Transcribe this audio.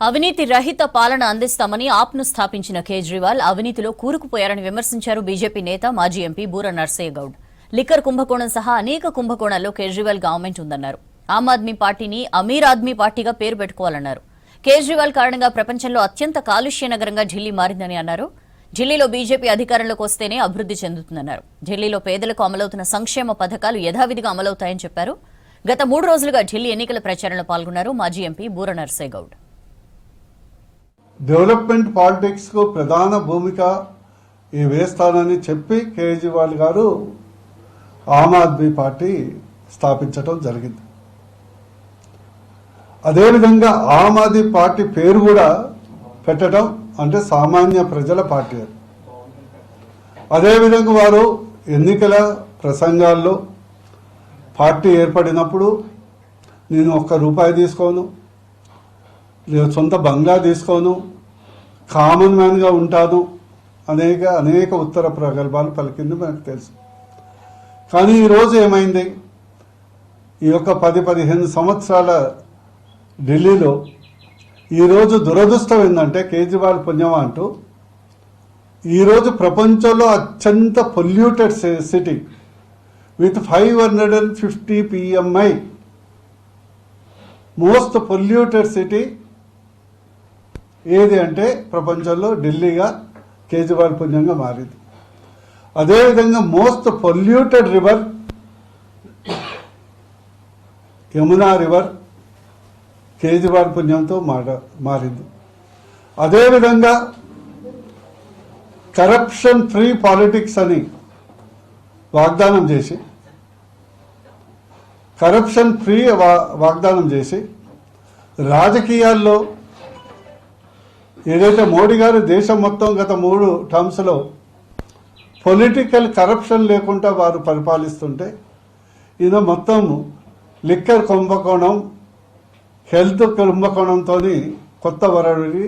అవినీతి రహిత పాలన అందిస్తామని ఆప్ను స్థాపించిన కేజ్రీవాల్ అవినీతిలో కూరుకుపోయారని విమర్శించారు బీజేపీ నేత మాజీ ఎంపీ బూర నర్సయ్య గౌడ్. లిక్కర్ కుంభకోణం సహా అనేక కుంభకోణాల్లో కేజ్రీవాల్ గవర్నమెంట్ ఉందన్నారు. ఆమ్ ఆద్మీ పార్టీని అమీర్ ఆద్మీ పార్టీగా పేరు పెట్టుకోవాలన్నారు. కేజ్రీవాల్ కారణంగా ప్రపంచంలో అత్యంత కాలుష్య నగరంగా ఢిల్లీ మారిందని అన్నారు. ఢిల్లీలో బీజేపీ అధికారంలోకి వస్తేనే అభివృద్ధి చెందుతుందన్నారు. ఢిల్లీలో పేదలకు అమలవుతున్న సంక్షేమ పథకాలు యథావిధిగా అమలవుతాయని చెప్పారు. గత 3 రోజులుగా ఢిల్లీ ఎన్నికల ప్రచారంలో పాల్గొన్నారు మాజీ ఎంపీ బూర నర్సయ్య గౌడ్. డెవలప్మెంట్ పాలిటిక్స్ కు ప్రధాన భూమిక వేస్తానని చెప్పి కేజ్రీవాల్ గారు ఆమ్ ఆద్మీ పార్టీ స్థాపించడం జరిగింది. అదేవిధంగా ఆమ్ ఆద్మీ పార్టీ పేరు కూడా పెట్టడం అంటే సామాన్య ప్రజల పార్టీ. అదేవిధంగా వారు ఎన్నికల ప్రసంగాల్లో పార్టీ ఏర్పడినప్పుడు నేను ₹1 తీసుకోను, లేదు సొంత బంగ్లా తీసుకోను, కామన్ మ్యాన్గా ఉంటాను అనేక ఉత్తర ప్రగల్భాలు పలికింది మనకు తెలుసు. కానీ ఈరోజు ఏమైంది? ఈ యొక్క 10-15 సంవత్సరాల ఢిల్లీలో ఈరోజు దురదృష్టం ఏంటంటే కేజ్రీవాల్ పుణ్యమా అంటూ ఈరోజు ప్రపంచంలో అత్యంత polluted city with 550 PMI most polluted city ఏది అంటే ప్రపంచంలో ఢిల్లీగా కేజ్రీవాల్ పుణ్యంగా మారింది. అదేవిధంగా most polluted river Yamuna river Kejriwal పుణ్యంతో మారింది. అదేవిధంగా కరప్షన్ ఫ్రీ పాలిటిక్స్ అని వాగ్దానం చేసి రాజకీయాల్లో ఏదైతే మోడీ గారు దేశం మొత్తం గత 3 టర్మ్స్లో పొలిటికల్ కరప్షన్ లేకుండా వారు పరిపాలిస్తుంటే ఈయన మొత్తం లిక్కర్ కుంభకోణం, హెల్త్ కుంభకోణంతో కొత్త వరడి